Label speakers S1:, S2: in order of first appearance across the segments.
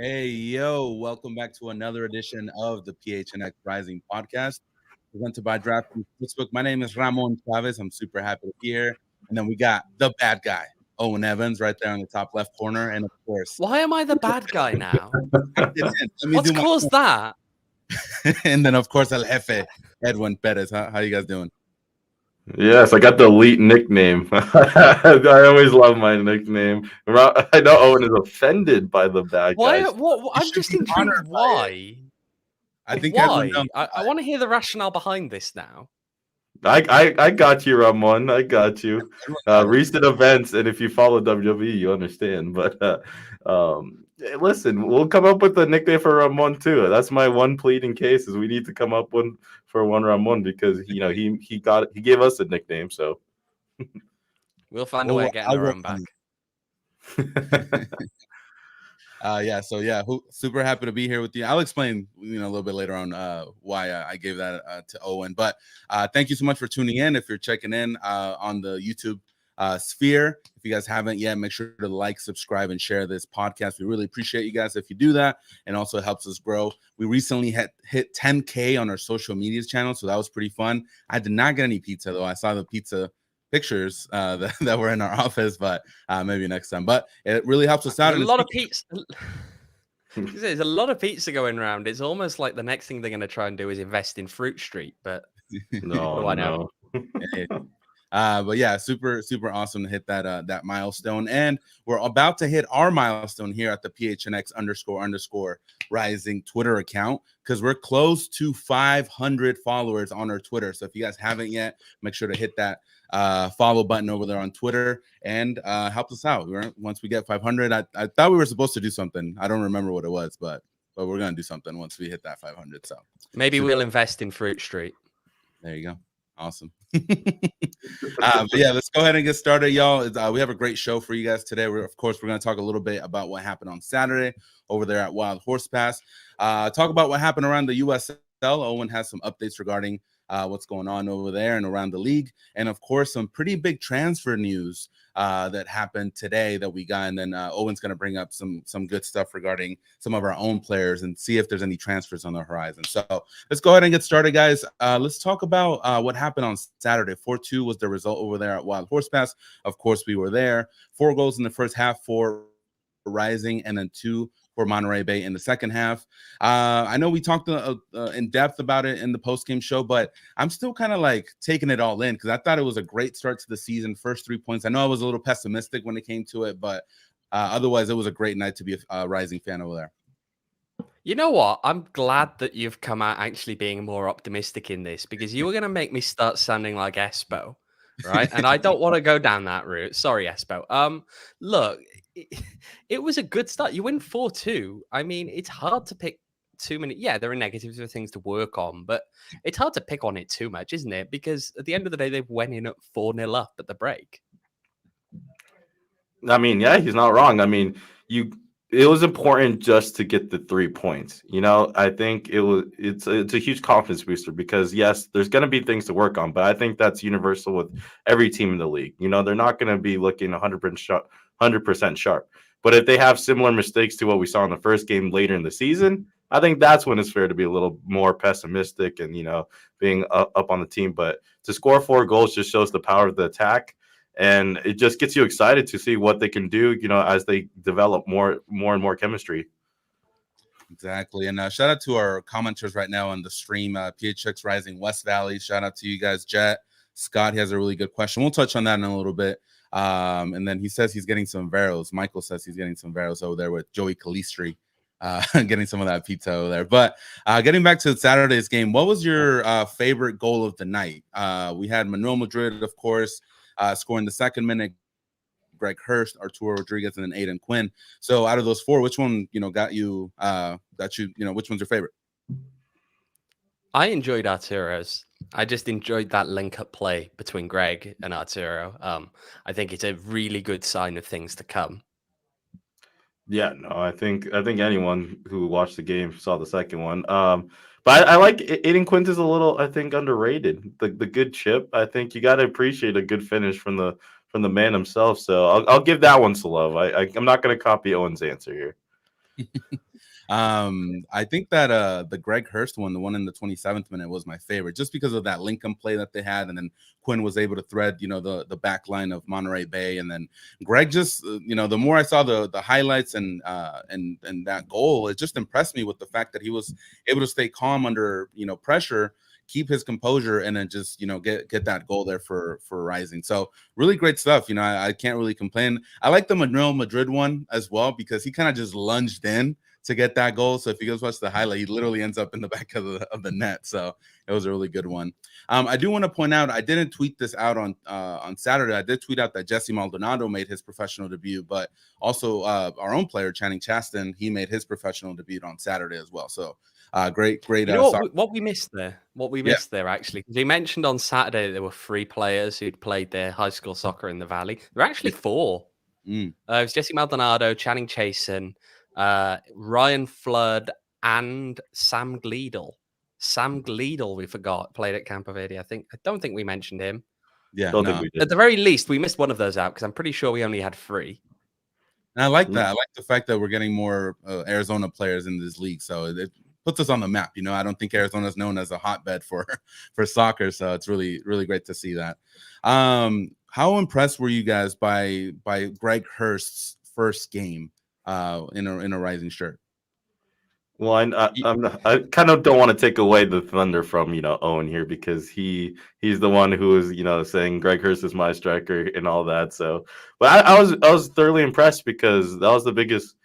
S1: Hey, yo, welcome back to another edition of the PHNX Rising podcast, presented by Draftkings Sportsbooks. My name is Ramon Chavez. I'm super happy to be here. And then we got the bad guy, Owain Evans, right there on the top left corner. And of course,
S2: Why am I the bad guy now?
S1: let me
S2: What's
S1: do my
S2: caused that?
S1: And then, of course, El Jefe, Edwin Perez. How you guys doing?
S3: Yes, I got the elite nickname. I always love my nickname. I know Owen is offended by the bad
S2: Why?
S3: guys.
S2: What? I'm just intrigued. Why?
S1: I think
S2: Why? I want to hear the rationale behind this now.
S3: I got you, Ramon. I got you. Recent events, and if you follow WWE, you understand. But listen, we'll come up with a nickname for Ramon too. That's my one pleading case is we need to come up one for one Ramon because he gave us a nickname. So
S2: We'll find a way of getting our own back.
S1: Super happy to be here with you. I'll explain, a little bit later on why I gave that to Owen. But thank you so much for tuning in. If you're checking in on the YouTube sphere, if you guys haven't yet, make sure to like, subscribe, and share this podcast. We really appreciate you guys if you do that, and also it helps us grow. We recently hit 10K on our social media channel, so that was pretty fun. I did not get any pizza though. I saw the pizza pictures that were in our office, but maybe next time. But it really helps us out.
S2: There's a lot of pizza. There's a lot of pizza going around. It's almost like the next thing they're going to try and do is invest in Fruit Street. But
S3: no, I know.
S1: But yeah, super awesome to hit that milestone, and we're about to hit our milestone here at the PHNX __ Rising Twitter account because we're close to 500 followers on our Twitter. So if you guys haven't yet, make sure to hit that follow button over there on Twitter and help us out. Once we get 500, I thought we were supposed to do something. I don't remember what it was, but we're gonna do something once we hit that 500. So
S2: maybe we'll invest in Fruit Street.
S1: There you go. Awesome. But yeah, let's go ahead and get started, y'all. We have a great show for you guys today. We're going to talk a little bit about what happened on Saturday over there at Wild Horse Pass. Talk about what happened around the USL. Owen has some updates regarding what's going on over there and around the league, and of course some pretty big transfer news that happened today that we got. And then Owen's going to bring up some good stuff regarding some of our own players and see if there's any transfers on the horizon. So let's go ahead and get started, guys. Let's talk about what happened on Saturday. 4-2 was the result over there at Wild Horse Pass. Of course, we were there. 4 goals in the first half for Rising, and then 2 for Monterey Bay in the second half. I know we talked in depth about it in the post-game show, but I'm still kind of like taking it all in because I thought it was a great start to the season. First 3 points. I know I was a little pessimistic when it came to it, but otherwise it was a great night to be a Rising fan over there.
S2: You know what? I'm glad that you've come out actually being more optimistic in this because you were going to make me start sounding like Espo, right? And I don't want to go down that route. Sorry, Espo. Look, it was a good start. You win 4-2. I mean, it's hard to pick too many. Yeah, there are negatives or things to work on, but it's hard to pick on it too much, isn't it? Because at the end of the day, they went in at 4-0 up at the break.
S3: I mean, yeah, he's not wrong. I mean, it was important just to get the 3 points. I think it's a huge confidence booster because yes, there's going to be things to work on, but I think that's universal with every team in the league. They're not going to be looking 100% sharp. But if they have similar mistakes to what we saw in the first game later in the season, I think that's when it's fair to be a little more pessimistic and, being up on the team. But to score 4 goals just shows the power of the attack. And it just gets you excited to see what they can do, as they develop more and more chemistry.
S1: Exactly. And shout out to our commenters right now on the stream, PHX Rising West Valley. Shout out to you guys, Jet. Scott, he has a really good question. We'll touch on that in a little bit. And then he says he's getting some Veros. Michael says he's getting some Veros over there with Joey Calistri, getting some of that pizza over there. But getting back to Saturday's game, what was your favorite goal of the night? We had Manuel Madrid, of course, scoring the second minute. Greg Hurst, Arturo Rodriguez, and then Aiden Quinn. So out of those 4, which one got you? Which one's your favorite?
S2: I enjoyed Arturo's. I just enjoyed that link-up play between Greg and Arturo. I think it's a really good sign of things to come.
S3: Yeah, no, I think anyone who watched the game saw the second one. But I like Aiden Quinn is a little, I think, underrated. The good chip. I think you got to appreciate a good finish from the man himself. So I'll give that one some love. I'm not going to copy Owen's answer here.
S1: I think that the Greg Hurst one, the one in the 27th minute, was my favorite, just because of that Lincoln play that they had, and then Quinn was able to thread, the back line of Monterey Bay, and then Greg just, the more I saw the highlights and that goal, it just impressed me with the fact that he was able to stay calm under pressure, keep his composure, and then just get that goal there for Rising. So really great stuff. I can't really complain. I like the Real Madrid one as well, because he kind of just lunged in to get that goal. So if you guys watch the highlight, he literally ends up in the back of the net. So it was a really good one. I do want to point out, I didn't tweet this out on Saturday. I did tweet out that Jesse Maldonado made his professional debut, but also our own player, Channing Chaston, he made his professional debut on Saturday as well. So great.
S2: You know what we missed there? What we missed there, actually, because he mentioned on Saturday there were 3 players who'd played their high school soccer in the Valley. There were actually 4. It was Jesse Maldonado, Channing Chasen, Ryan Flood, and Sam Gleedle. Sam Gleedle, we forgot, played at Campo Verde. I don't think we mentioned him.
S1: Yeah,
S3: Don't think we did.
S2: At the very least, we missed one of those out, because I'm pretty sure we only had 3.
S1: And I like that. I like the fact that we're getting more Arizona players in this league. So it puts us on the map. I don't think Arizona is known as a hotbed for soccer. So it's really, really great to see that. How impressed were you guys by Greg Hurst's first game in a Rising shirt?
S3: Well, I kind of don't want to take away the thunder from Owain here, because he's the one who is saying Greg Hurst is my striker and all that. So, but I was thoroughly impressed, because that was the biggest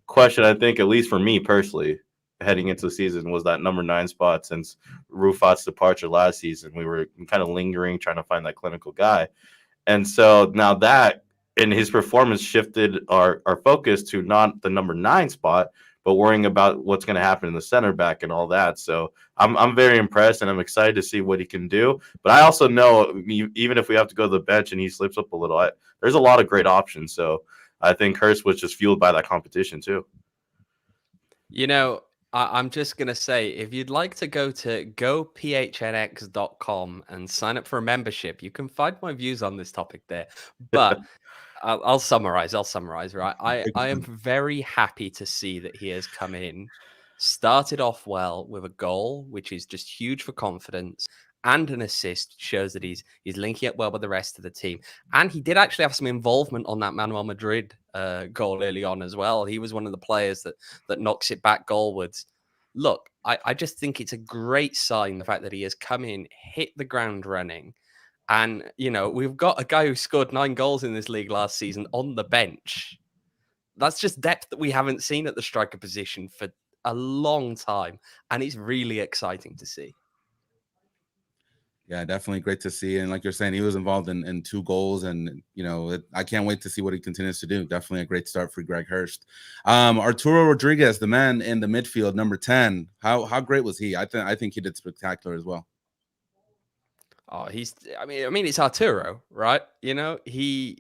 S3: question, I think, at least for me personally, heading into the season, was that number 9 spot. Since Rufat's departure last season, we were kind of lingering, trying to find that clinical guy, and so now that in his performance shifted our focus to not the number 9 spot, but worrying about what's going to happen in the center back and all that. So I'm very impressed, and I'm excited to see what he can do. But I also know, even if we have to go to the bench and he slips up a little, there's a lot of great options. So I think Hurst was just fueled by that competition too.
S2: I'm just going to say, if you'd like to go to gophnx.com and sign up for a membership, you can find my views on this topic there. But I'll summarize, right? I am very happy to see that he has come in, started off well with a goal, which is just huge for confidence, and an assist, shows that he's linking up well with the rest of the team. And he did actually have some involvement on that Manuel Madrid goal early on as well. He was one of the players that knocks it back goalwards. Look, I just think it's a great sign, the fact that he has come in, hit the ground running. And, we've got a guy who scored 9 goals in this league last season on the bench. That's just depth that we haven't seen at the striker position for a long time. And it's really exciting to see.
S1: Yeah, definitely great to see. And like you're saying, he was involved in 2 goals. And, I can't wait to see what he continues to do. Definitely a great start for Greg Hurst. Arturo Rodriguez, the man in the midfield, number 10. How great was he? I think he did spectacular as well.
S2: Oh, I mean, it's Arturo, right? We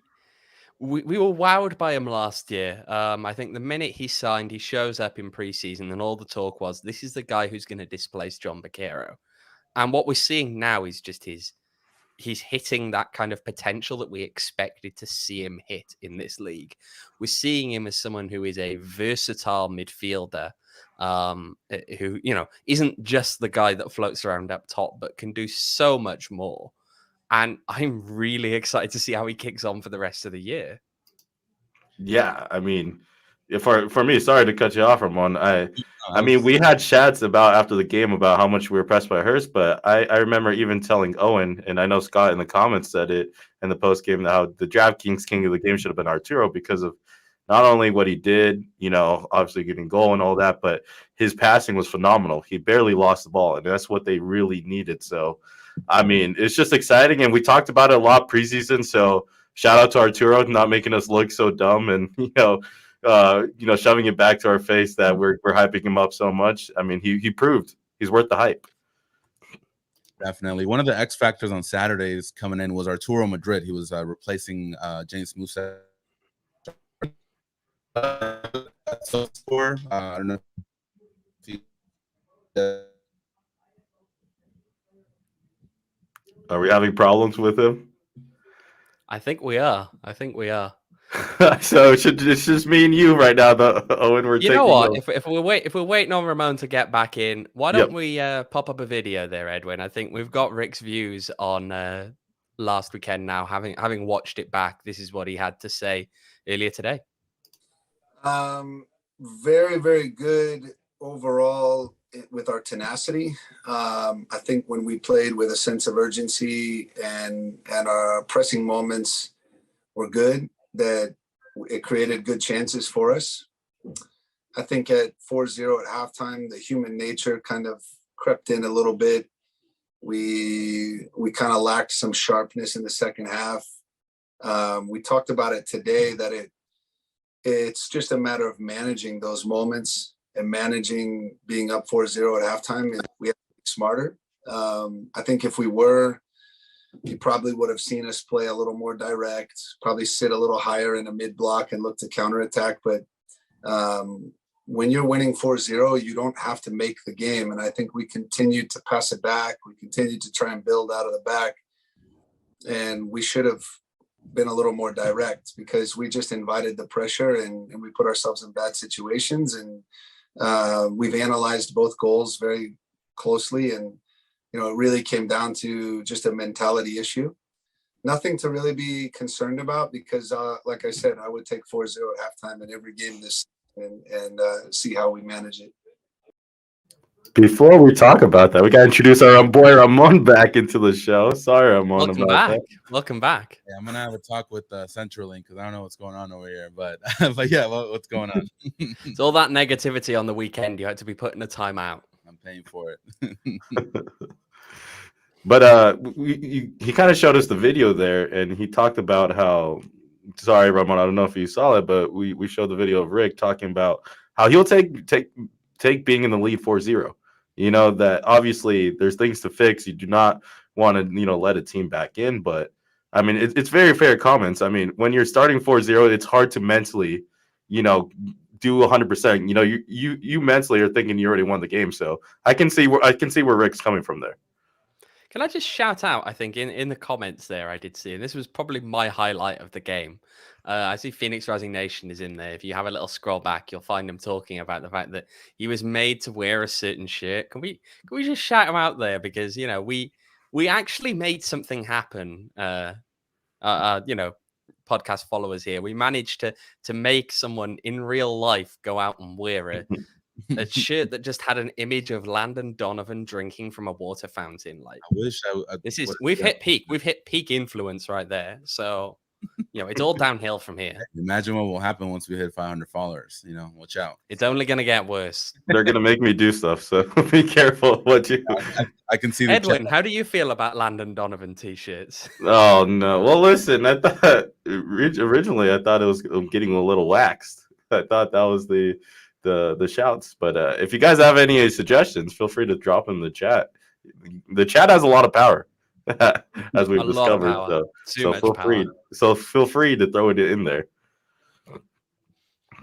S2: were wowed by him last year. I think the minute he signed, he shows up in preseason, and all the talk was, this is the guy who's going to displace John Baquero. And what we're seeing now is just he's hitting that kind of potential that we expected to see him hit in this league. We're seeing him as someone who is a versatile midfielder, who isn't just the guy that floats around up top, but can do so much more. And I'm really excited to see how he kicks on for the rest of the year.
S3: Yeah, I mean, for me, sorry to cut you off, Ramon. I mean, we had chats about after the game about how much we were impressed by Hurst, but I remember even telling Owain, and I know Scott in the comments said it in the post game, how the DraftKings king of the game should have been Arturo, because of not only what he did, obviously getting goal and all that, but his passing was phenomenal. He barely lost the ball, and that's what they really needed. So, I mean, it's just exciting, and we talked about it a lot preseason. So, shout out to Arturo not making us look so dumb, and shoving it back to our face that we're hyping him up so much. I mean, he proved he's worth the hype.
S1: Definitely. One of the X factors on Saturdays coming in was Arturo Madrid. He was replacing James Musa. I don't know if
S3: Are we having problems with him?
S2: I think we are.
S3: So it's just me and you right now, though. Owen, we're
S2: You
S3: taking
S2: know what?
S3: over.
S2: If we're waiting on Ramon to get back in, why
S3: Yep.
S2: don't we pop up a video there, Edwin? I think we've got Rick's views on last weekend now. Having watched it back, this is what he had to say earlier today.
S4: Very, very good overall with our tenacity. I think when we played with a sense of urgency and our pressing moments were good, that it created good chances for us. I think at 4-0 at halftime, the human nature kind of crept in a little bit. We kind of lacked some sharpness in the second half. We talked about it today that it's just a matter of managing those moments and managing being up 4-0 at halftime. We have to be smarter. I think if we were, you probably would have seen us play a little more direct, probably sit a little higher in a mid block and look to counterattack. But when you're winning 4-0, you don't have to make the game. And I think we continued to pass it back. We continued to try and build out of the back. And we should have been a little more direct because we just invited the pressure and we put ourselves in bad situations. And we've analyzed both goals very closely. And, you know, it really came down to just a mentality issue. Nothing to really be concerned about because, like I said, I would take 4-0 at halftime in every game this and see how we manage it.
S3: Before we talk about that, we got to introduce our own boy Ramon back into the show. Sorry, Ramon.
S2: Welcome back.
S1: Yeah, I'm gonna have a talk with CenturyLink because I don't know what's going on over here. But yeah, what's going on?
S2: It's all that negativity on the weekend. You had to be put in a timeout.
S1: I'm paying for it.
S3: But he kind of showed us the video there, and he talked about how. Sorry, Ramon, I don't know if you saw it, but we showed the video of Rick talking about how he'll take being in the lead 4-0. You know, that obviously there's things to fix. You do not want to, you know, let a team back in. But, I mean, it's very fair comments. I mean, when you're starting 4-0, it's hard to mentally, you know, do 100%. You know, you mentally are thinking you already won the game. So I can see where Rick's coming from there.
S2: Can I just shout out, I think, in the comments there I did see, and this was probably my highlight of the game. I see Phoenix Rising Nation is in there. If you have a little scroll back, you'll find him talking about the fact that he was made to wear a certain shirt. Can we just shout him out there? Because, you know, we actually made something happen. You know, podcast followers here. We managed to make someone in real life go out and wear a shirt that just had an image of Landon Donovan drinking from a water fountain. Like,
S1: I wish
S2: we've hit peak influence right there. So, you know, it's all downhill from here.
S1: Imagine what will happen once we hit 500 followers. You know, watch out.
S2: It's only going to get worse.
S3: They're going to make me do stuff, so be careful what you.
S1: I can see.
S2: Edwin, how do you feel about Landon Donovan t-shirts?
S3: Oh no! Well, listen, I thought originally it was getting a little waxed. I thought that was the shouts, but if you guys have any suggestions, feel free to drop in the chat. The chat has a lot of power, as we've discovered. So feel free to throw it in there.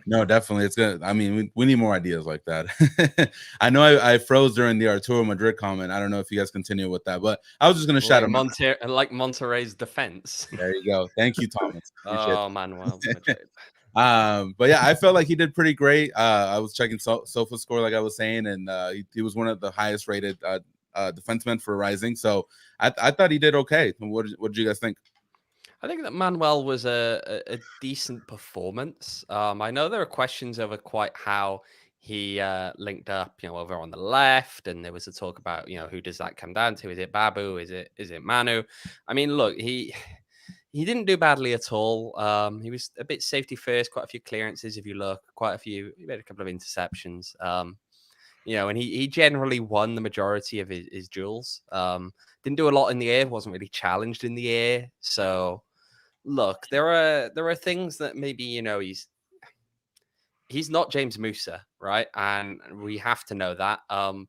S1: No, definitely, it's good. I mean, we need more ideas like that. I know I froze during the Arturo Madrid comment. I don't know if you guys continue with that, but I was just going to shout him
S2: like Monterrey's defense.
S1: There you go. Thank you, Thomas.
S2: Oh, Manuel Madrid.
S1: But yeah, I felt like he did pretty great. I was checking Sofa score, like I was saying, and he was one of the highest rated defensemen for Rising. So I thought he did okay. What did you guys think?
S2: I think that Manuel was a decent performance. I know there are questions over quite how he linked up, you know, over on the left, and there was a talk about, you know, who does that come down to? Is it Babu? Is it Manu? I mean, look, he didn't do badly at all. He was a bit safety first, quite a few clearances. If you look, he made a couple of interceptions. You know, and he generally won the majority of his duels. Didn't do a lot in the air. Wasn't really challenged in the air. So, look, there are things that maybe, you know, he's not James Musa, right? And we have to know that.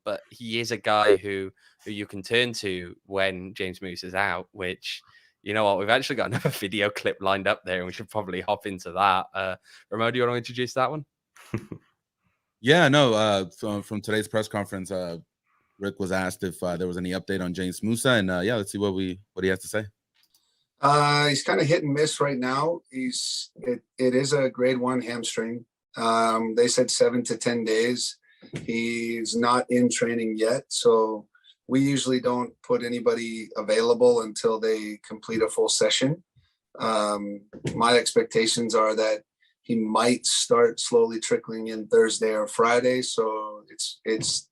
S2: But he is a guy who you can turn to when James Musa's out, which, you know what, we've actually got another video clip lined up there, and we should probably hop into that. Ramon, do you want to introduce that one?
S1: Yeah, no. From today's press conference, Rick was asked if there was any update on James Musa, and yeah, let's see what he has to say.
S4: He's kind of hit and miss right now. It is a grade 1 hamstring. They said 7 to 10 days. He's not in training yet, so we usually don't put anybody available until they complete a full session. My expectations are that he might start slowly trickling in Thursday or Friday, so it's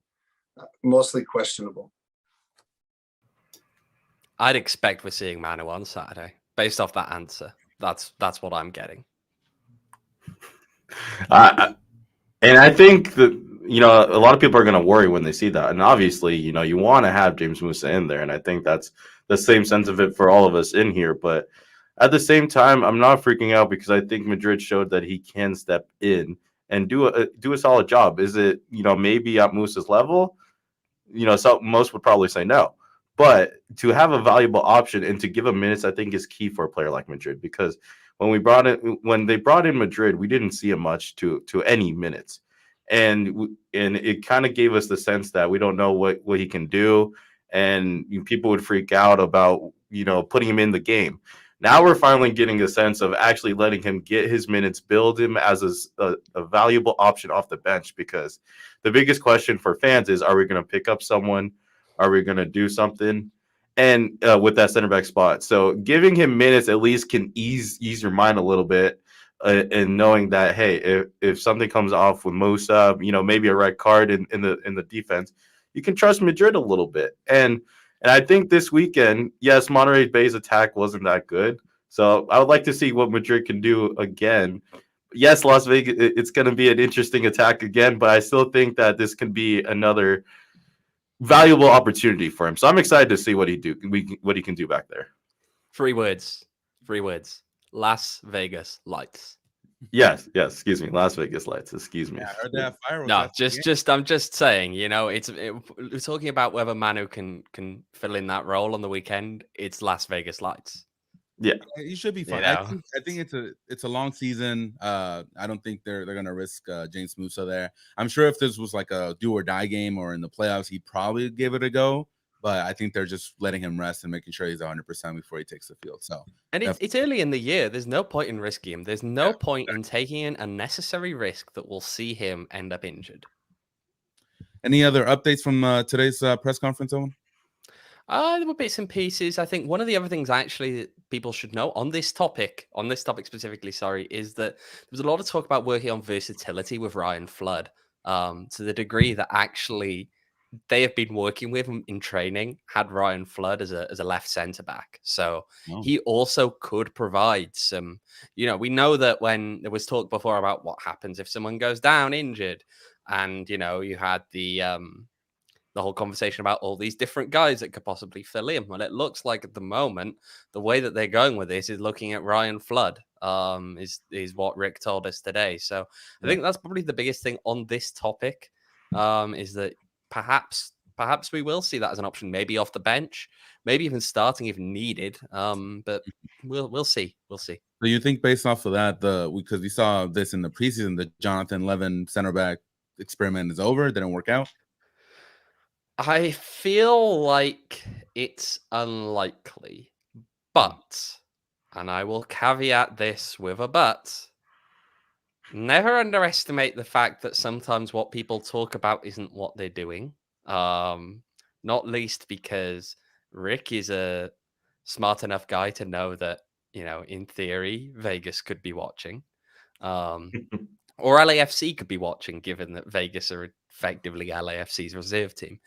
S4: mostly questionable.
S2: I'd expect we're seeing Manu on Saturday based off that answer. That's what I'm getting.
S3: And I think that, a lot of people are going to worry when they see that. And obviously, you want to have James Musa in there. And I think that's the same sense of it for all of us in here. But at the same time, I'm not freaking out because I think Madrid showed that he can step in and do a solid job. Is it, maybe at Musa's level? So most would probably say no. But to have a valuable option and to give him minutes, I think is key for a player like Madrid, because when they brought in Madrid, we didn't see him much to any minutes, and it kind of gave us the sense that we don't know what he can do, and people would freak out about putting him in the game. Now we're finally getting a sense of actually letting him get his minutes, build him as a valuable option off the bench, because the biggest question for fans is, are we going to pick up someone? Are we going to do something? And with that center back spot. So giving him minutes at least can ease your mind a little bit, and knowing that, hey, if something comes off with Musa, maybe a red card in the defense, you can trust Madrid a little bit. And I think this weekend, yes, Monterey Bay's attack wasn't that good. So I would like to see what Madrid can do again. Yes, Las Vegas, it's going to be an interesting attack again, but I still think that this can be another valuable opportunity for him. So I'm excited to see what he can do back there.
S2: 3 words. Las Vegas Lights.
S3: Yes. Excuse me. Las Vegas Lights. Excuse me.
S1: Yeah, I heard that fire.
S2: No, I'm just saying. We're talking about whether Manu can fill in that role on the weekend. It's Las Vegas Lights.
S3: Yeah,
S1: you should be fine. I think it's a long season. I don't think they're gonna risk James Musa there. I'm sure if this was like a do or die game or in the playoffs, he'd probably give it a go. But I think they're just letting him rest and making sure he's 100% before he takes the field. So,
S2: and it's early in the year. There's no point in risking him. There's no point in taking an unnecessary risk that will see him end up injured.
S1: Any other updates from today's press conference, Owen?
S2: There were bits and pieces. I think one of the other things actually that people should know on this topic specifically, is that there was a lot of talk about working on versatility with Ryan Flood, to the degree that actually they have been working with him in training, had Ryan Flood as a left center back. So he also could provide some, we know that when there was talk before about what happens if someone goes down injured, and, you had the whole conversation about all these different guys that could possibly fill in. Well, it looks like at the moment, the way that they're going with this is looking at Ryan Flood, is what Rick told us today. So I think that's probably the biggest thing on this topic, is that perhaps we will see that as an option, maybe off the bench, maybe even starting if needed. But we'll see. So
S1: you think based off of that, because we saw this in the preseason, the Jonathan Levin center back experiment is over, didn't work out?
S2: I feel like it's unlikely, but, and I will caveat this with a but, never underestimate the fact that sometimes what people talk about isn't what they're doing. Not least because Rick is a smart enough guy to know that, in theory, Vegas could be watching. Or LAFC could be watching, given that Vegas are effectively LAFC's reserve team.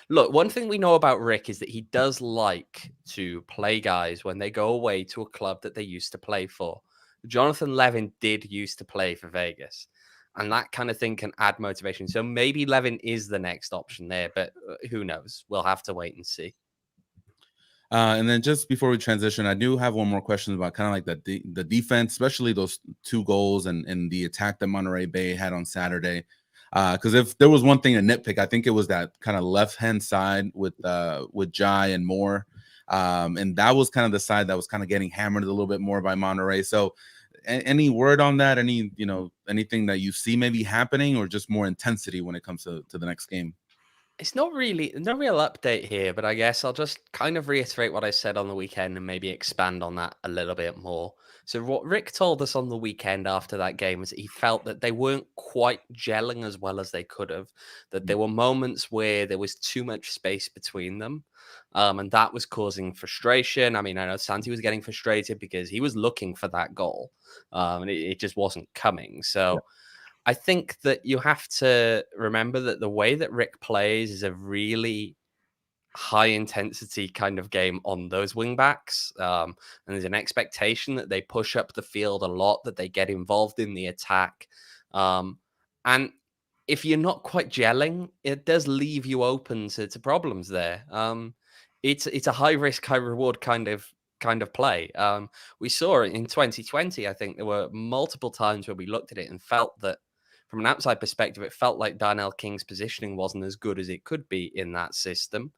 S2: Look, one thing we know about Rick is that he does like to play guys when they go away to a club that they used to play for. Jonathan Levin did used to play for Vegas, and that kind of thing can add motivation. So maybe Levin is the next option there, but who knows? We'll have to wait and see.
S1: And then just before we transition, I do have one more question about kind of like the defense, especially those 2 goals and the attack that Monterey Bay had on Saturday. Because if there was one thing to nitpick, I think it was that kind of left-hand side with Jai and Moore. And that was kind of the side that was kind of getting hammered a little bit more by Monterey. So any word on that? Anything that you see maybe happening, or just more intensity when it comes to the next game?
S2: It's not really no real update here, but I guess I'll just kind of reiterate what I said on the weekend and maybe expand on that a little bit more. So what Rick told us on the weekend after that game was he felt that they weren't quite gelling as well as they could have, that there were moments where there was too much space between them. And that was causing frustration. I mean, I know Santi was getting frustrated because he was looking for that goal, and it just wasn't coming. So I think that you have to remember that the way that Rick plays is a really high intensity kind of game on those wing backs. And there's an expectation that they push up the field a lot, that they get involved in the attack. And if you're not quite gelling, it does leave you open to problems there. It's a high risk, high reward kind of play. We saw it in 2020. I think there were multiple times where we looked at it and felt that from an outside perspective, it felt like Darnell King's positioning wasn't as good as it could be in that system.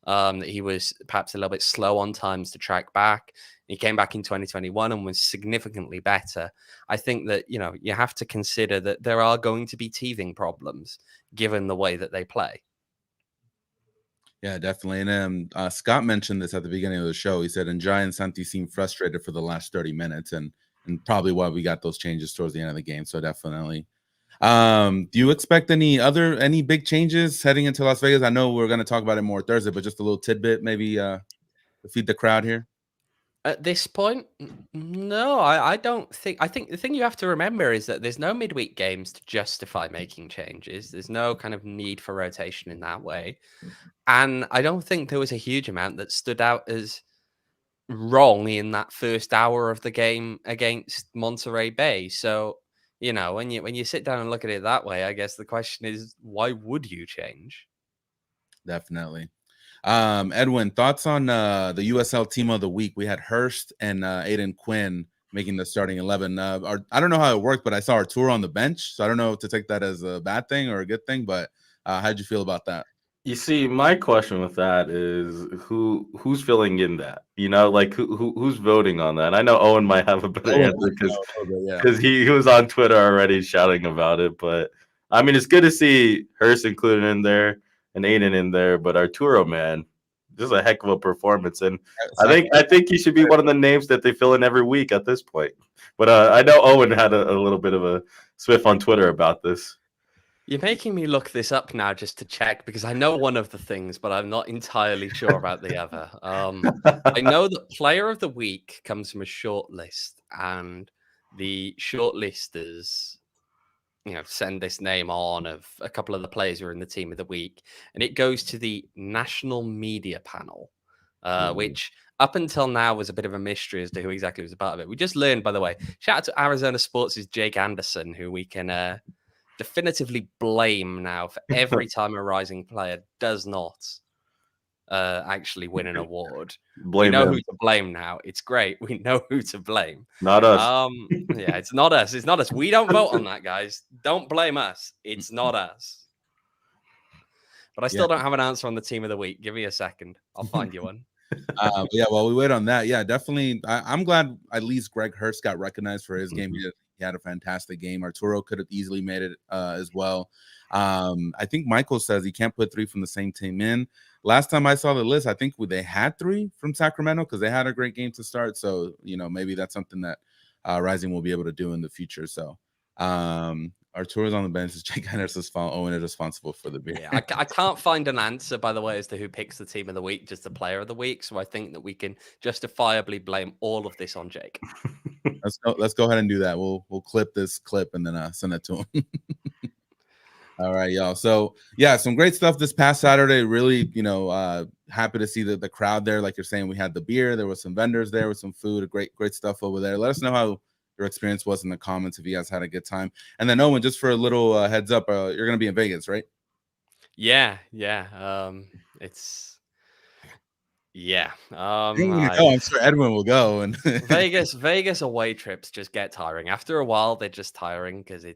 S2: That he was perhaps a little bit slow on times to track back. He came back in 2021 and was significantly better. I think that, you have to consider that there are going to be teething problems given the way that they play.
S1: Yeah, definitely. And Scott mentioned this at the beginning of the show. He said, Njai and Santi seemed frustrated for the last 30 minutes and probably why we got those changes towards the end of the game. So definitely. Do you expect any big changes heading into Las Vegas? I know we're going to talk about it more Thursday, but just a little tidbit, maybe to feed the crowd here.
S2: At this point, no, I don't think. I think the thing you have to remember is that there's no midweek games to justify making changes. There's no kind of need for rotation in that way. And I don't think there was a huge amount that stood out as wrong in that first hour of the game against Monterey Bay. So, when you sit down and look at it that way, I guess the question is, why would you change?
S1: Definitely. Edwin, thoughts on the USL team of the week? We had Hurst and Aiden Quinn making the starting 11. I don't know how it worked, but I saw Arturo on the bench, so I don't know if to take that as a bad thing or a good thing, but how'd you feel about that?
S3: You see, my question with that is who's filling in that? Like who's voting on that? I know Owen might have a better answer because he was on Twitter already shouting about it. But I mean, it's good to see Hurst included in there and Aiden in there. But Arturo, man, just a heck of a performance, and I think he should be one of the names that they fill in every week at this point. But I know Owen had a little bit of a swift on Twitter about this.
S2: You're making me look this up now just to check because I know one of the things, but I'm not entirely sure about the other. I know that Player of the Week comes from a short list, and the shortlisters, send this name on of a couple of the players who are in the Team of the Week, and it goes to the National Media Panel, which up until now was a bit of a mystery as to who exactly was a part of it. We just learned, by the way. Shout out to Arizona Sports' Jake Anderson, who we can definitively blame now for every time a rising player does not actually win an award. We know who to blame now. It's great. We know who to blame.
S3: Not us.
S2: Yeah, it's not us. It's not us. We don't vote on that, guys. Don't blame us. It's not us. But I still don't have an answer on the Team of the Week. Give me a second. I'll find you one.
S1: Yeah, while we wait on that, yeah, definitely. I'm glad at least Greg Hurst got recognized for his game. He had a fantastic game. Arturo could have easily made it as well. I think Michael says he can't put 3 from the same team in. Last time I saw the list, I think they had 3 from Sacramento because they had a great game to start. So, maybe that's something that Rising will be able to do in the future. So, Arturo's on the bench. Jake Anderson's fault. Owen is responsible for the beer.
S2: Yeah, I can't find an answer, by the way, as to who picks the Team of the Week, just the Player of the Week. So I think that we can justifiably blame all of this on Jake.
S1: Let's go ahead and do that. We'll clip this clip and then send it to him. All right, y'all. So yeah, some great stuff this past Saturday. Really, happy to see the crowd there. Like you're saying, we had the beer. There was some vendors there with some food. Great stuff over there. Let us know how your experience was in the comments if you guys had a good time. And then Owen, just for a little heads up, you're gonna be in Vegas, right?
S2: Yeah.
S1: I'm sure Edwin will go. And
S2: Vegas away trips just get tiring. After a while, they're just tiring because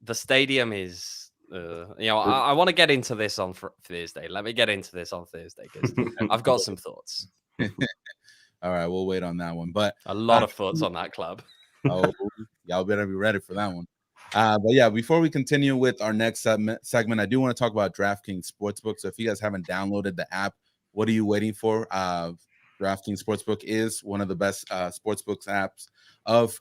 S2: the stadium is. I want to get into this on Thursday. Let me get into this on Thursday because I've got some thoughts.
S1: All right, we'll wait on that one. But
S2: a lot of thoughts on that club.
S1: Oh, y'all better be ready for that one. But yeah, before we continue with our next segment, I do want to talk about DraftKings Sportsbook. So if you guys haven't downloaded the app, what are you waiting for? DraftKings Sportsbook is one of the best sportsbooks apps of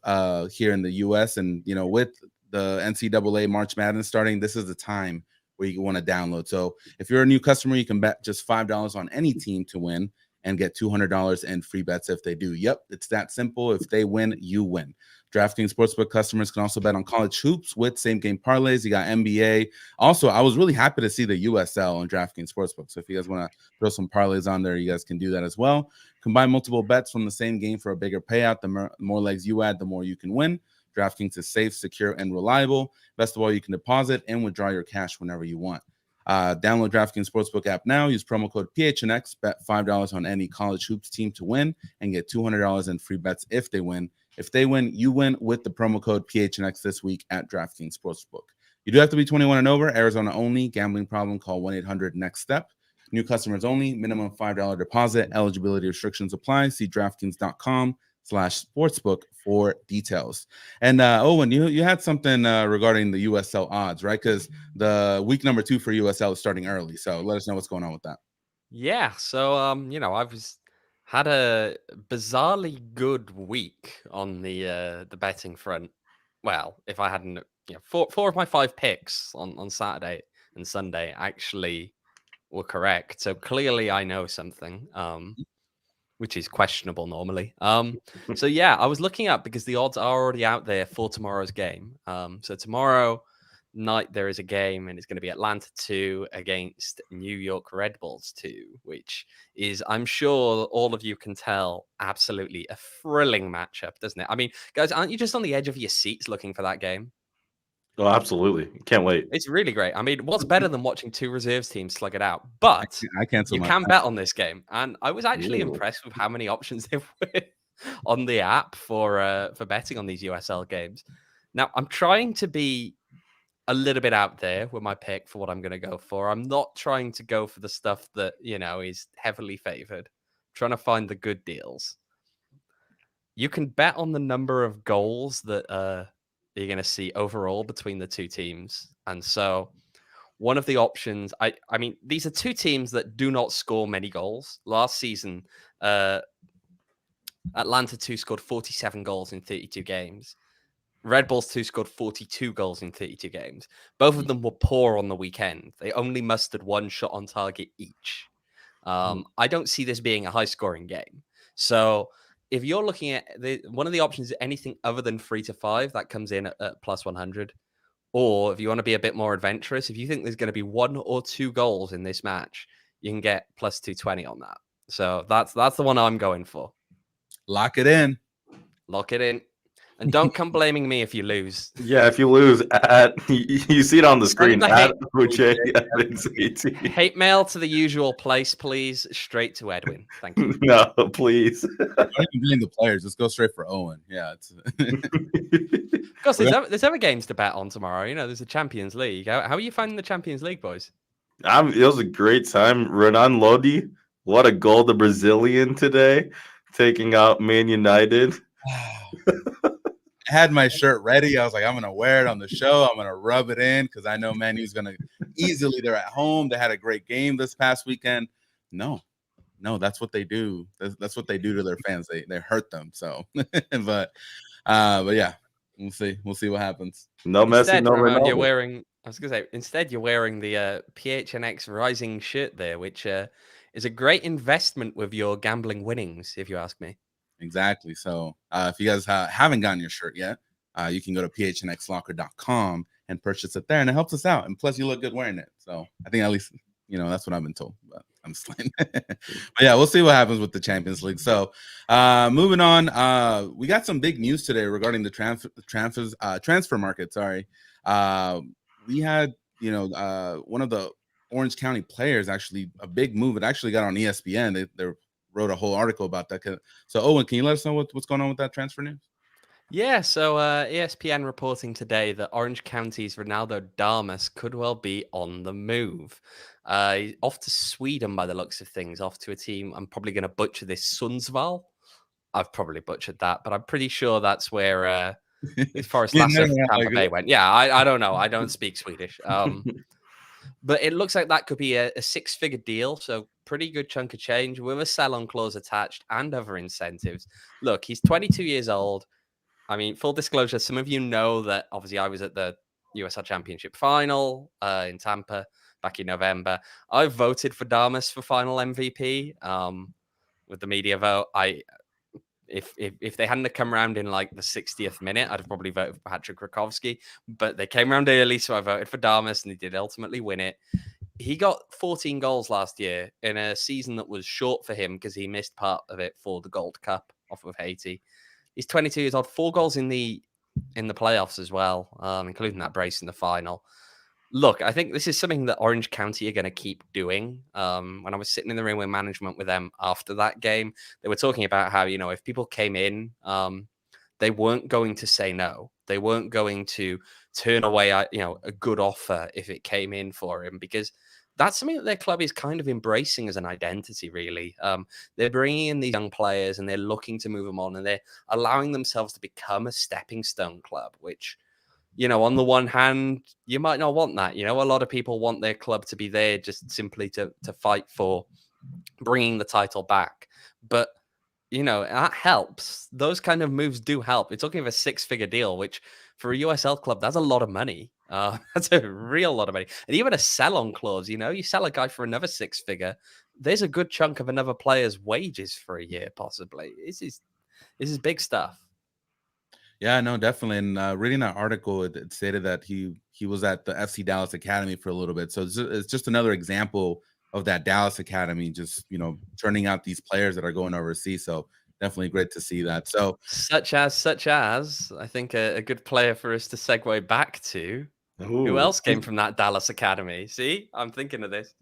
S1: here in the U.S. And, you know, with the NCAA March Madness starting, this is the time where you want to download. So if you're a new customer, you can bet just $5 on any team to win and get $200 in free bets if they do. Yep, it's that simple. If they win, you win. DraftKings Sportsbook customers can also bet on college hoops with same-game parlays. You got NBA. Also, I was really happy to see the USL on DraftKings Sportsbook. So if you guys want to throw some parlays on there, you guys can do that as well. Combine multiple bets from the same game for a bigger payout. The more legs you add, the more you can win. DraftKings is safe, secure, and reliable. Best of all, you can deposit and withdraw your cash whenever you want. Download DraftKings Sportsbook app now. Use promo code PHNX. Bet $5 on any college hoops team to win and get $200 in free bets if they win. If they win, you win with the promo code PHNX this week at DraftKings Sportsbook. You do have to be 21 and over. Arizona only. Gambling problem? Call 1-800-NEXT-STEP. New customers only. Minimum $5 deposit. Eligibility restrictions apply. See DraftKings.com/sportsbook for details. And Owen, you had something regarding the USL odds, right? Because the week number 2 for USL is starting early. So let us know what's going on with that.
S2: Yeah. So you know, had a bizarrely good week on the betting front. Well, if I hadn't, you know, four of my 5 picks on Saturday and Sunday actually were correct. So clearly I know something. Which is questionable normally. So yeah, I was looking up because the odds are already out there for tomorrow's game. So tomorrow night there is a game, and it's going to be Atlanta 2 against New York Red Bulls 2, which is, I'm sure all of you can tell, absolutely a thrilling matchup, doesn't it? I mean, guys, aren't you just on the edge of your seats looking for that game?
S3: Oh, absolutely. Can't wait.
S2: It's really great. I mean, what's better than watching 2 reserves teams slug it out? But
S1: I cancel
S2: you
S1: my
S2: can bet on this game, and I was actually
S3: Ooh.
S2: impressed with how many options there were on the app for betting on these USL games. Now, I'm trying to be a little bit out there with my pick for what I'm going to go for. I'm not trying to go for the stuff that, you know, is heavily favored. I'm trying to find the good deals. You can bet on the number of goals that you're going to see overall between the 2 teams. And so one of the options, I mean, these are 2 teams that do not score many goals. Last season, Atlanta 2 scored 47 goals in 32 games. Red Bulls 2 scored 42 goals in 32 games. Both of them were poor on the weekend. They only mustered 1 shot on target each. I don't see this being a high-scoring game. So if you're looking at one of the options is anything other than 3 to 5, that comes in at plus 100. Or if you want to be a bit more adventurous, if you think there's going to be 1 or 2 goals in this match, you can get plus 220 on that. So that's the one I'm going for.
S1: Lock it in.
S2: Lock it in. And don't come blaming me if you lose.
S3: Yeah, if you lose, you see it on the screen. At
S2: hate mail to the usual place, please. Straight to Edwin. Thank you.
S3: No, please.
S1: Don't even blame the players. Just go straight for Owen. Yeah.
S2: Of course, there's other games to bet on tomorrow. You know, there's the Champions League. How are you finding the Champions League, boys?
S3: It was a great time. Renan Lodi, what a goal, the Brazilian today, taking out Man United.
S1: I had my shirt ready. I was like, I'm going to wear it on the show. I'm going to rub it in because I know Man U's going to easily. They're at home. They had a great game this past weekend. No, that's what they do. That's what they do to their fans. They hurt them. So, but yeah, we'll see. We'll see what happens.
S3: No Messi, no Ronaldo.
S2: You're wearing. I was going to say, instead you're wearing the PHNX Rising shirt there, which is a great investment with your gambling winnings, if you ask me.
S1: Exactly. So if you guys haven't gotten your shirt yet, you can go to phnxlocker.com and purchase it there, and it helps us out. And plus, you look good wearing it. So I think at least, you know, that's what I've been told. But I'm just playing. But yeah, we'll see what happens with the Champions League. So moving on, we got some big news today regarding the transfer market. Sorry. We had, you know, one of the Orange County players, actually a big move. It actually got on ESPN. They wrote a whole article about that. So, Owen, can you let us know what's going on with that transfer news?
S2: Yeah, so ESPN reporting today that Orange County's Ronaldo Damas could well be on the move. Off to Sweden by the looks of things, off to a team. I'm probably going to butcher this, Sundsvall. I've probably butchered that, but I'm pretty sure that's where As far as
S1: Yeah,
S2: Lasse
S1: no, no,
S2: Tampa
S1: like-
S2: Bay went. Yeah, I don't know. I don't speak Swedish. But it looks like that could be a six-figure deal. So pretty good chunk of change with a sell-on clause attached and other incentives. Look, he's 22 years old. I mean, full disclosure, some of you know that obviously I was at the USL Championship final in Tampa back in November. I voted for Damas for final MVP with the media vote. If they hadn't have come around in like the 60th minute, I'd have probably voted for Patrick Rakowski. But they came around early, so I voted for Damas, and he did ultimately win it. He got 14 goals last year in a season that was short for him because he missed part of it for the Gold Cup off of Haiti. He's 22 years old, 4 goals in the playoffs as well, including that brace in the final. Look, I think this is something that Orange County are going to keep doing. When I was sitting in the room with management with them after that game, they were talking about how, if people came in, they weren't going to say no. They weren't going to turn away, a good offer if it came in for him, because that's something that their club is kind of embracing as an identity, really. They're bringing in these young players and they're looking to move them on, and they're allowing themselves to become a stepping stone club, which, on the one hand, you might not want that. A lot of people want their club to be there just simply to fight for bringing the title back. But, that helps. Those kind of moves do help. We're talking of a 6-figure deal, which for a USL club, that's a lot of money. That's a real lot of money. And even a sell-on clause, you sell a guy for another 6-figure, there's a good chunk of another player's wages for a year, possibly. This is big stuff.
S1: Yeah, no, definitely. And reading that article, it stated that he was at the FC Dallas Academy for a little bit. So it's just another example of that Dallas Academy, just turning out these players that are going overseas. So definitely great to see that. So
S2: such as I think a good player for us to segue back to.
S3: Ooh.
S2: Who else came from that Dallas Academy? See, I'm thinking of this.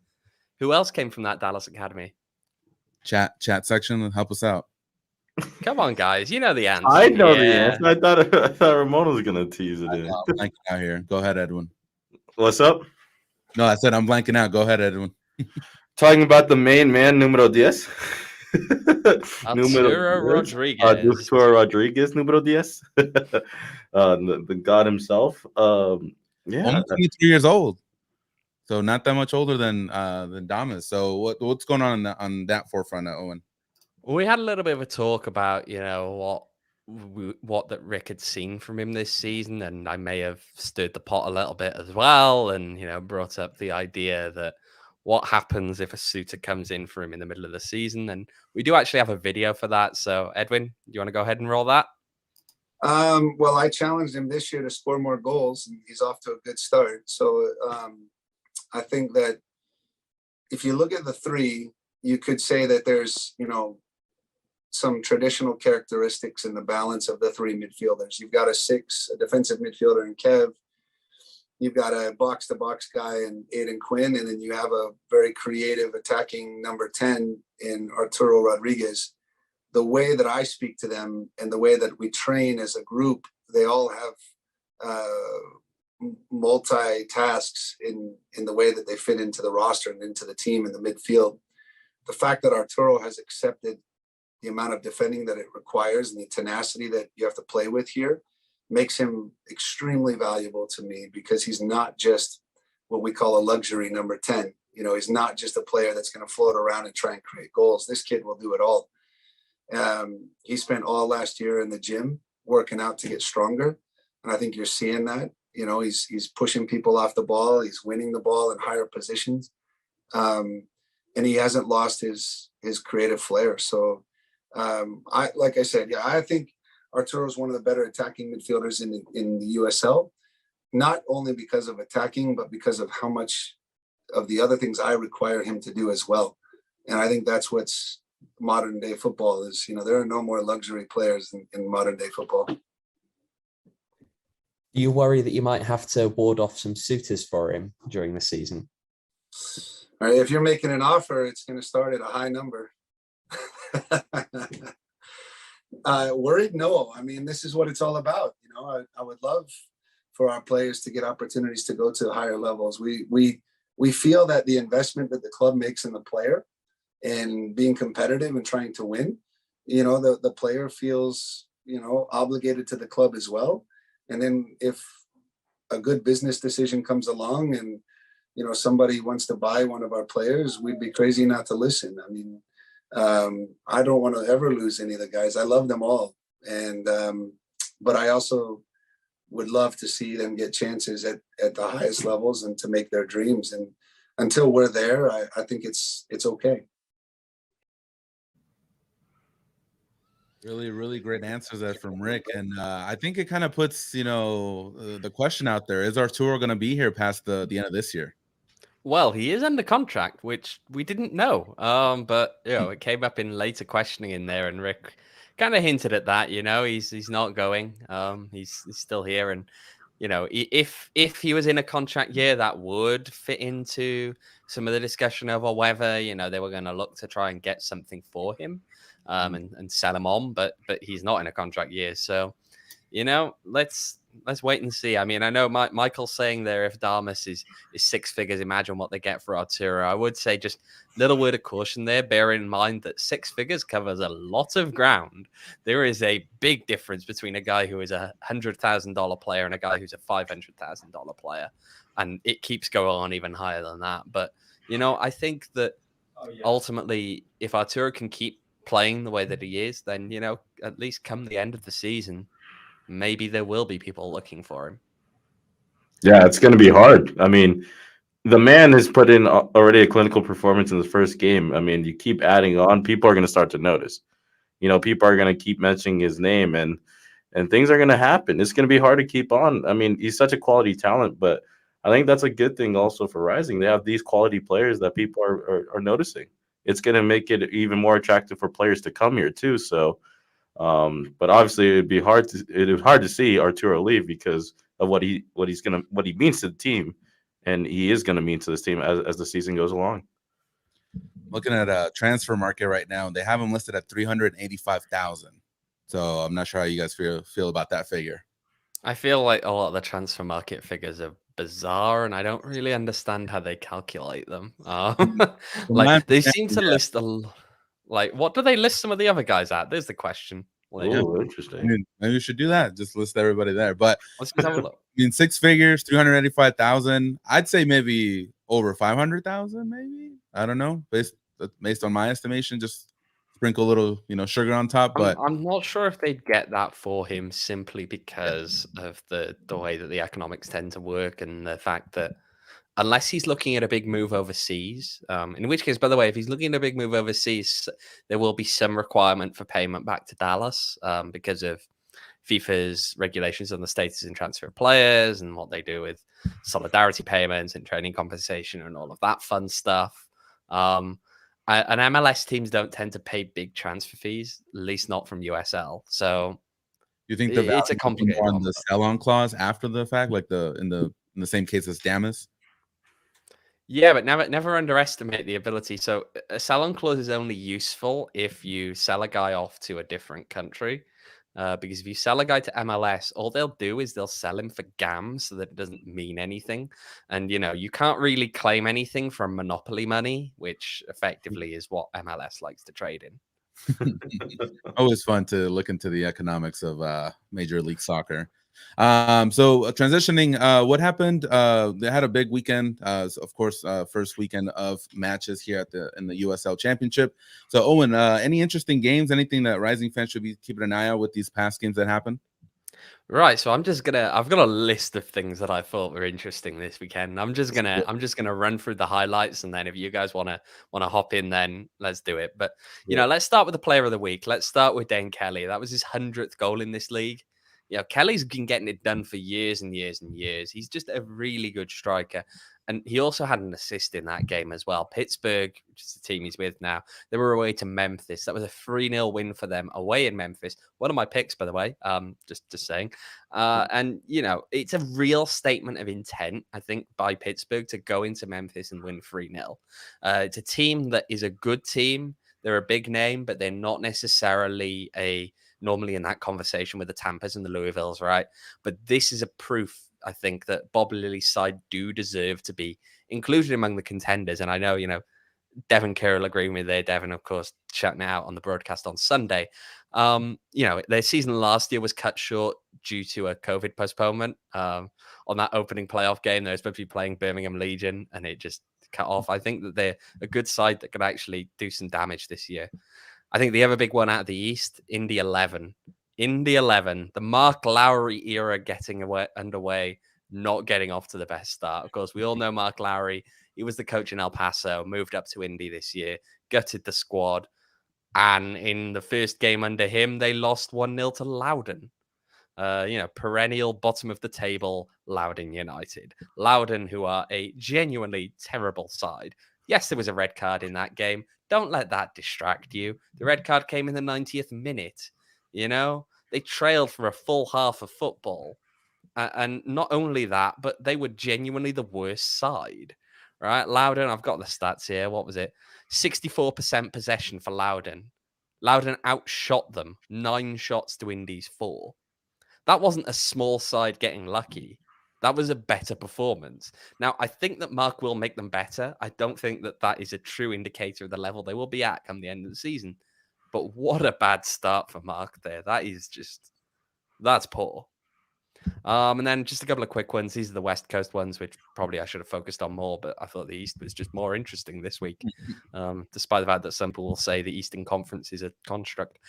S2: Who else came from that Dallas Academy?
S1: Chat section, help us out.
S2: Come on, guys. You know the answer.
S3: I know the answer. I thought Ramon was gonna tease it in.
S1: I'm blanking out here. Go ahead, Edwin.
S3: What's up?
S1: No, I said I'm blanking out. Go ahead, Edwin.
S3: Talking about the main man, numero 10.
S2: Arturo Rodriguez.
S3: Arturo Rodriguez, numero 10. The god himself.
S1: Only 23 years old. So not that much older than Damas. So what's going on that forefront, Owen?
S2: We had a little bit of a talk about, what that Rick had seen from him this season, and I may have stirred the pot a little bit as well, and brought up the idea that what happens if a suitor comes in for him in the middle of the season, and we do actually have a video for that. So, Edwin, you want to go ahead and roll that?
S4: Well, I challenged him this year to score more goals, and he's off to a good start. So I think that if you look at the three, you could say that there's, some traditional characteristics in the balance of the three midfielders. You've got a defensive midfielder in Kev. You've got a box-to-box guy in Aiden Quinn, and then you have a very creative attacking number 10 in Arturo Rodriguez. The way that I speak to them and the way that we train as a group, they all have multi-tasks in the way that they fit into the roster and into the team in the midfield. The fact that Arturo has accepted the amount of defending that it requires and the tenacity that you have to play with here makes him extremely valuable to me, because he's not just what we call a luxury number 10. He's not just a player that's going to float around and try and create goals. This kid will do it all. He spent all last year in the gym working out to get stronger. And I think you're seeing that. He's pushing people off the ball. He's winning the ball in higher positions. And he hasn't lost his creative flair. So like I said, I think Arturo is one of the better attacking midfielders in the USL, not only because of attacking, but because of how much of the other things I require him to do as well. And I think that's what's modern day football is. There are no more luxury players in modern day football.
S5: Do you worry that you might have to ward off some suitors for him during the season?
S4: All right, if you're making an offer, it's going to start at a high number. Worried? No. I mean, this is what it's all about. I would love for our players to get opportunities to go to higher levels. We feel that the investment that the club makes in the player and being competitive and trying to win, the player feels, obligated to the club as well. And then if a good business decision comes along and, somebody wants to buy one of our players, we'd be crazy not to listen. I mean, I don't want to ever lose any of the guys. I love them all. And, but I also would love to see them get chances at the highest levels and to make their dreams. And until we're there, I think it's okay.
S1: Really, really great answers there from Rick. And I think it kind of puts, the question out there. Is Arturo going to be here past the end of this year?
S2: Well, he is under contract, which we didn't know. But it came up in later questioning in there, and Rick kind of hinted at that. He's not going. He's still here, and if he was in a contract year, that would fit into some of the discussion over whether they were going to look to try and get something for him, and sell him on. But he's not in a contract year, so let's wait and see. I mean, I know Michael's saying there, if Damas is 6 figures, imagine what they get for Arturo. I would say just little word of caution there. Bear in mind that 6 figures covers a lot of ground. There is a big difference between a guy who is $100,000 player and a guy who's a $500,000 player. And it keeps going on even higher than that. But, I think that ultimately, if Arturo can keep playing the way that he is, then, at least come the end of the season, maybe there will be people looking for him.
S3: Yeah, it's going to be hard. I mean, the man has put in already a clinical performance in the first game. I mean, you keep adding on, people are going to start to notice. People are going to keep mentioning his name, and things are going to happen. It's going to be hard to keep on. I mean, he's such a quality talent, but I think that's a good thing also for Rising. They have these quality players that people are noticing. It's going to make it even more attractive for players to come here too. So, but obviously it was hard to see Arturo leave because of what he means to the team, and he is going to mean to this team as the season goes along.
S1: Looking at a transfer market right now, they have him listed at 385,000. So I'm not sure how you guys feel about that figure.
S2: I feel like a lot of the transfer market figures are bizarre, and I don't really understand how they calculate them. Like they seem to list what do they list some of the other guys at? There's the question.
S3: Oh, interesting.
S1: Maybe we should do that. Just list everybody there. But
S2: let's have a look.
S1: I mean, 6 figures, 385,000. I'd say maybe over 500,000. Maybe, I don't know. Based on my estimation, just sprinkle a little, sugar on top. But
S2: I'm not sure if they'd get that for him simply because of the way that the economics tend to work, and the fact that unless he's looking at a big move overseas, in which case, by the way, if he's looking at a big move overseas, there will be some requirement for payment back to Dallas because of FIFA's regulations on the status and transfer of players and what they do with solidarity payments and training compensation and all of that fun stuff. And MLS teams don't tend to pay big transfer fees, at least not from USL. So
S1: you think
S2: it's a complicated
S1: one, the sell-on clause after the fact, like in the same case as Damas?
S2: Yeah, but never underestimate the ability. So a sell-on clause is only useful if you sell a guy off to a different country. Because if you sell a guy to MLS, all they'll do is they'll sell him for GAMS so that it doesn't mean anything. And, you can't really claim anything from monopoly money, which effectively is what MLS likes to trade in.
S1: Always fun to look into the economics of Major League Soccer. So transitioning, what happened? They had a big weekend, of course, first weekend of matches here in the USL Championship. So Owen, any interesting games? Anything that Rising fans should be keeping an eye out with these past games that happened?
S2: Right, so I've got a list of things that I thought were interesting this weekend. I'm just gonna run through the highlights, and then if you guys wanna hop in, then let's do it. But let's start with the player of the week. Let's start with Dane Kelly. That was his 100th goal in this league. Kelly's been getting it done for years and years and years. He's just a really good striker. And he also had an assist in that game as well. Pittsburgh, which is the team he's with now, they were away to Memphis. That was a 3-0 win for them away in Memphis. One of my picks, by the way, just saying. And, it's a real statement of intent, I think, by Pittsburgh to go into Memphis and win 3-0. It's a team that is a good team. They're a big name, but they're not necessarily normally in that conversation with the Tampas and the Louisvilles, right? But this is a proof, I think, that Bob Lilly's side do deserve to be included among the contenders. And I know, Devin Kerr will agree with me there. Devin, of course, shouting it out on the broadcast on Sunday. Their season last year was cut short due to a COVID postponement. On that opening playoff game, they were supposed to be playing Birmingham Legion, and it just cut off. I think that they're a good side that could actually do some damage this year. I think the other big one out of the East, Indy 11. Indy 11, the Mark Lowry era getting underway, not getting off to the best start. Of course, we all know Mark Lowry. He was the coach in El Paso, moved up to Indy this year, gutted the squad. And in the first game under him, they lost 1-0 to Loudoun. Perennial bottom of the table, Loudoun United. Loudoun, who are a genuinely terrible side. Yes, there was a red card in that game. Don't let that distract you. The red card came in the 90th minute. They trailed for a full half of football. And not only that, but they were genuinely the worst side, right? Loudoun, I've got the stats here. What was it? 64% possession for Loudoun. Loudoun outshot them 9 shots to Indy's 4. That wasn't a small side getting lucky. That was a better performance. Now, I think that Mark will make them better. I don't think that that is a true indicator of the level they will be at come the end of the season. But what a bad start for Mark there. That's poor. And then just a couple of quick ones. These are the West Coast ones, which probably I should have focused on more, but I thought the East was just more interesting this week, despite the fact that some people will say the Eastern Conference is a construct.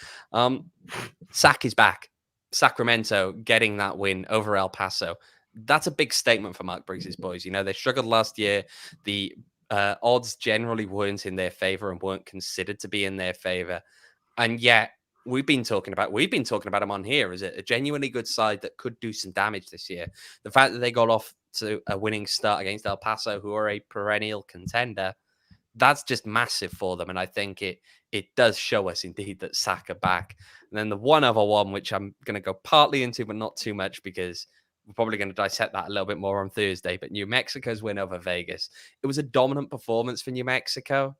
S2: Sac is back. Sacramento getting that win over El Paso. That's a big statement for Mark Briggs' boys. They struggled last year. The odds generally weren't in their favor and weren't considered to be in their favor. And yet, we've been talking about them on here as a genuinely good side that could do some damage this year. The fact that they got off to a winning start against El Paso, who are a perennial contender, that's just massive for them. And I think it does show us indeed that Sac are back. And then the one other one, which I'm going to go partly into, but not too much, because we're probably going to dissect that a little bit more on Thursday. But New Mexico's win over Vegas, it was a dominant performance for New Mexico.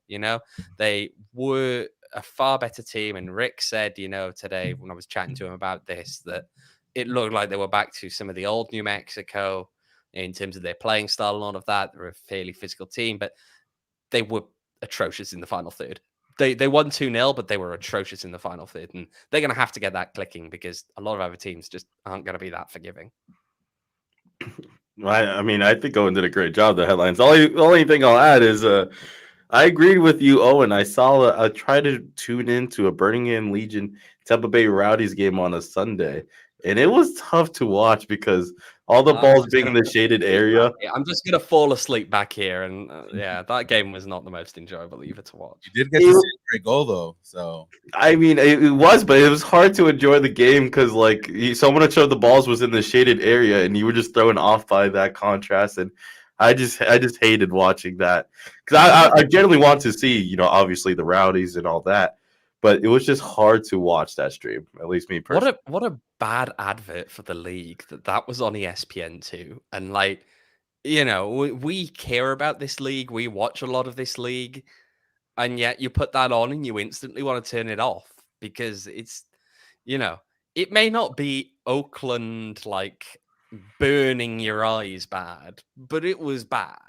S2: They were a far better team. And Rick said, today when I was chatting to him about this, that it looked like they were back to some of the old New Mexico in terms of their playing style and all of that. They're a fairly physical team, but they were atrocious in the final third. They won 2-0, but they were atrocious in the final third. And they're going to have to get that clicking because a lot of other teams just aren't going to be that forgiving.
S3: I think Owen did a great job. The headlines. The only thing I'll add is I agreed with you, Owen. I tried to tune into a Birmingham Legion Tampa Bay Rowdies game on a Sunday, and it was tough to watch because all the balls being in the shaded area.
S2: I'm just going to fall asleep back here. And that game was not the most enjoyable either to watch.
S1: You did get to see a great goal, though. So
S3: it was, but it was hard to enjoy the game because someone had showed the balls was in the shaded area, and you were just thrown off by that contrast. And I just hated watching that because I generally want to see, obviously the Rowdies and all that. But it was just hard to watch that stream, at least me personally.
S2: What a bad advert for the league that was on ESPN2. And we care about this league. We watch a lot of this league. And yet you put that on and you instantly want to turn it off because it's, it may not be Oakland burning your eyes bad, but it was bad.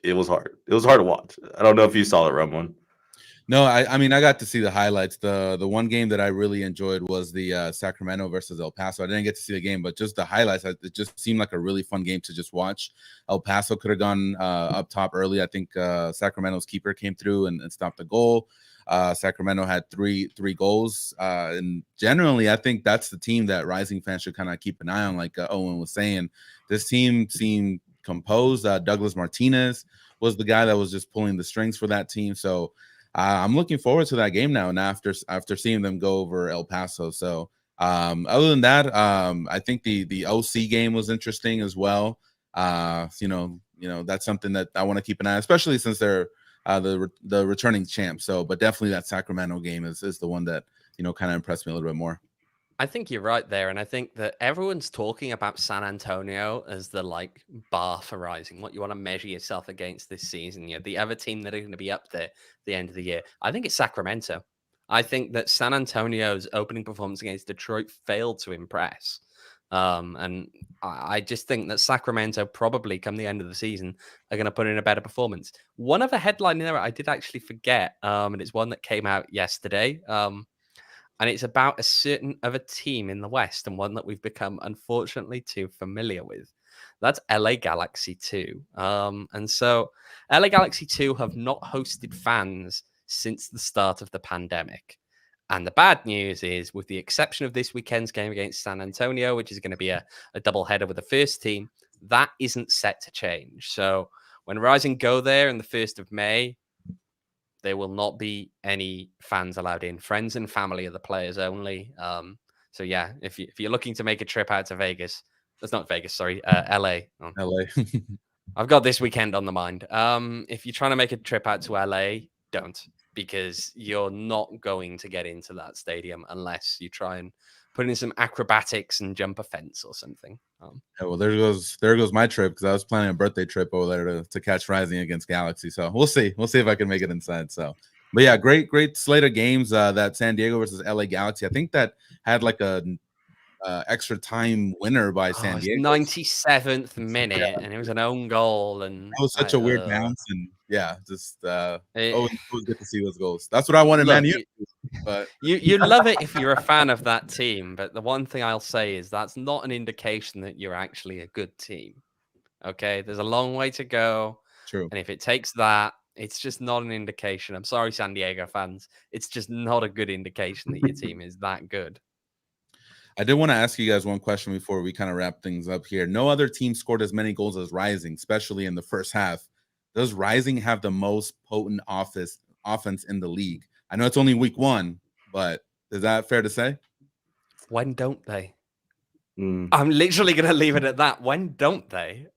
S3: It was hard. It was hard to watch. I don't know if you saw it, Ramon.
S1: No, I got to see the highlights. The one game that I really enjoyed was the Sacramento versus El Paso. I didn't get to see the game, but just the highlights. It just seemed like a really fun game to just watch. El Paso could have gone up top early. I think Sacramento's keeper came through and stopped the goal. Sacramento had three goals. And generally, I think that's the team that Rising fans should kind of keep an eye on. Like Owen was saying, this team seemed composed. Douglas Martinez was the guy that was just pulling the strings for that team. So I'm looking forward to that game now. And after seeing them go over El Paso. So other than that, I think the OC game was interesting as well. That's something that I want to keep an eye on, especially since they're the returning champ. So, but definitely that Sacramento game is the one that, kind of impressed me a little bit more.
S2: I think you're right there. And I think that everyone's talking about San Antonio as the bar for Rising, what you want to measure yourself against this season. The other team that are going to be up there at the end of the year. I think it's Sacramento. I think that San Antonio's opening performance against Detroit failed to impress. And I just think that Sacramento probably come the end of the season are going to put in a better performance. One other headline there I did actually forget, and it's one that came out yesterday. and it's about a certain other team in the West, and one that we've become unfortunately too familiar with. That's LA Galaxy 2. And so LA Galaxy 2 have not hosted fans since the start of the pandemic. And the bad news is, with the exception of this weekend's game against San Antonio, which is going to be a double header with the first team, that isn't set to change. So when Rising go there on the 1st of May, there will not be any fans allowed in. Friends and family are the players only. So yeah, if you're looking to make a trip out to Vegas, that's not Vegas, sorry, LA. Oh,
S1: LA.
S2: I've got this weekend on the mind. If you're trying to make a trip out to LA, don't, because you're not going to get into that stadium unless you try and put in some acrobatics and jump a fence or something.
S1: Yeah, well, there goes my trip, because I was planning a birthday trip over there to catch Rising against Galaxy. So we'll see if I can make it inside. So, but yeah, great slate of games. That San Diego versus LA Galaxy, I think that had like a extra time winner by San Diego.
S2: 97th minute, and it was an own goal, and
S1: that was such a weird bounce, and yeah, just it was good to see those goals. That's what I wanted, man. But
S2: you love it if you're a fan of that team, but the one thing I'll say is that's not an indication that you're actually a good team. Okay, there's a long way to go.
S1: True.
S2: And if it takes that, it's just not an indication. I'm sorry, San Diego fans. It's just not a good indication that your team is that good.
S1: I did want to ask you guys one question before we kind of wrap things up here. No other team scored as many goals as Rising, especially in the first half. Does Rising have the most potent offense in the league? I know it's only week 1, but is that fair to say?
S2: When don't they? I'm literally going to leave it at that. When don't they?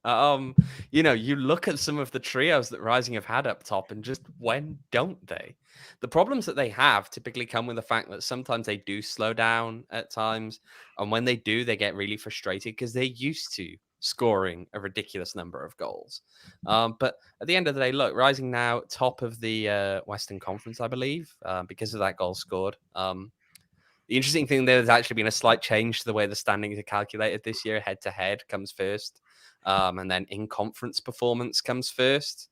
S2: You look at some of the trios that Rising have had up top, and just when don't they? The problems that they have typically come with the fact that sometimes they do slow down at times. And when they do, they get really frustrated because they're used to scoring a ridiculous number of goals. But at the end of the day, look, Rising now top of the Western Conference, I believe, because of that goal scored. The interesting thing, there's actually been a slight change to the way the standings are calculated this year. Head-to-head comes first, and then in-conference performance comes first.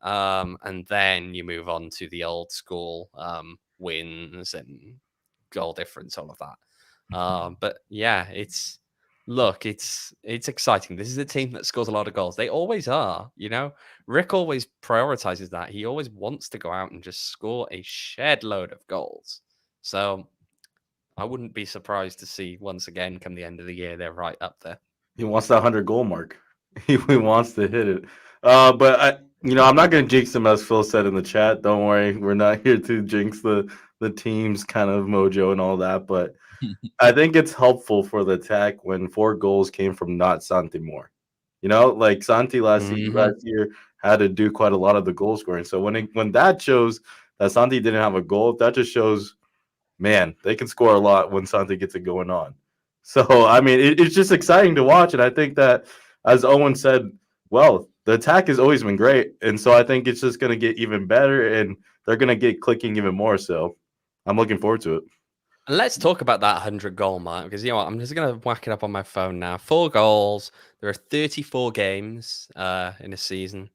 S2: And then you move on to the old school wins and goal difference, all of that. But yeah, it's exciting. This is a team that scores a lot of goals. They always are, Rick always prioritizes that. He always wants to go out and just score a shed load of goals. So I wouldn't be surprised to see once again, come the end of the year, they're right up there.
S3: He wants that 100-goal mark. He wants to hit it. But I'm not going to jinx him, as Phil said in the chat. Don't worry, we're not here to jinx the team's kind of mojo and all that. But I think it's helpful for the attack when 4 goals came from not Santi Moore. Like Santi last year had to do quite a lot of the goal scoring. So when that shows that Santi didn't have a goal, that just shows, man, they can score a lot when Santi gets it going on. So, I mean, it's just exciting to watch. And I think that, as Owen said, well, the attack has always been great. And so I think it's just going to get even better, and they're going to get clicking even more. So I'm looking forward to it.
S2: And let's talk about that 100-goal mark, because you know what? I'm just going to whack it up on my phone now. 4 goals. There are 34 games in a season.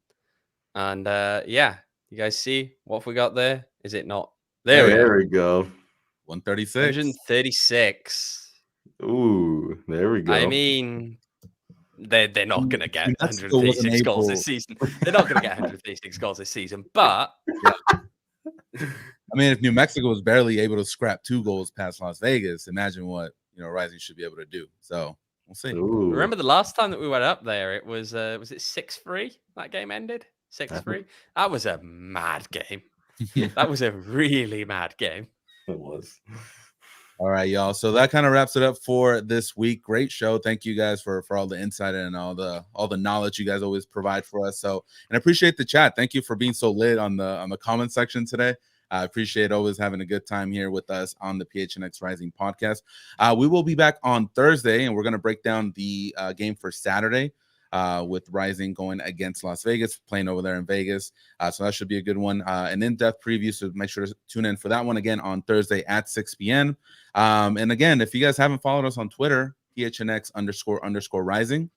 S2: And yeah, you guys see what we got there? Is it not?
S3: There we go.
S1: 136.
S2: 136.
S3: Ooh, there we go.
S2: I mean, they're not going to get 136 goals this season. They're not going to get 136 goals this season. But
S1: yeah. I mean, if New Mexico was barely able to scrap 2 goals past Las Vegas, imagine what Rising should be able to do. So we'll see.
S3: Ooh.
S2: Remember the last time that we went up there? It was it 6-3? That game ended 6-3. That was a mad game. That was a really mad game.
S3: It was.
S1: All right, y'all. So that kind of wraps it up for this week. Great show. Thank you guys for all the insight and all the knowledge you guys always provide for us. So, and I appreciate the chat. Thank you for being so lit on the comment section today. I appreciate always having a good time here with us on the PHNX Rising podcast. We will be back on Thursday, and we're going to break down the game for Saturday. With Rising going against Las Vegas, playing over there in Vegas. So that should be a good one. An in-depth preview, so make sure to tune in for that one again on Thursday at 6 p.m. And again, if you guys haven't followed us on Twitter, PHNX __Rising.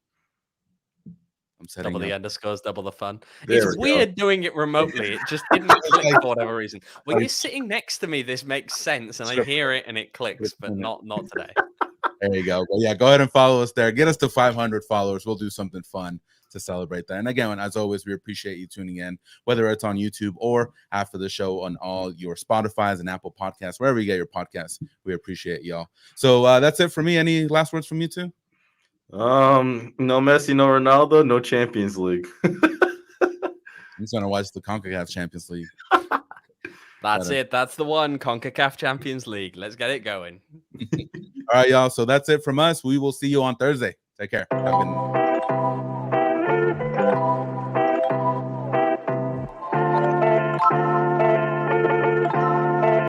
S1: I'm setting
S2: Double the
S1: up.
S2: underscores, double the fun.
S3: There
S2: It's
S3: we go.
S2: weird doing it remotely. It just didn't click for whatever reason. When you're sitting next to me, this makes sense, and I hear it and it clicks, but not today.
S1: There you go. Well, yeah, go ahead and follow us there. Get us to 500 followers. We'll do something fun to celebrate that. And again, as always, we appreciate you tuning in, whether it's on YouTube or after the show on all your Spotify's and Apple Podcasts, wherever you get your podcasts. We appreciate y'all. So that's it for me. Any last words from you two?
S3: No Messi, no Ronaldo, no Champions League.
S1: I'm just gonna watch the CONCACAF Champions League.
S2: That's it. That's the one. CONCACAF Champions League. Let's get it going.
S1: All right, y'all. So that's it from us. We will see you on Thursday. Take care. Have a good night.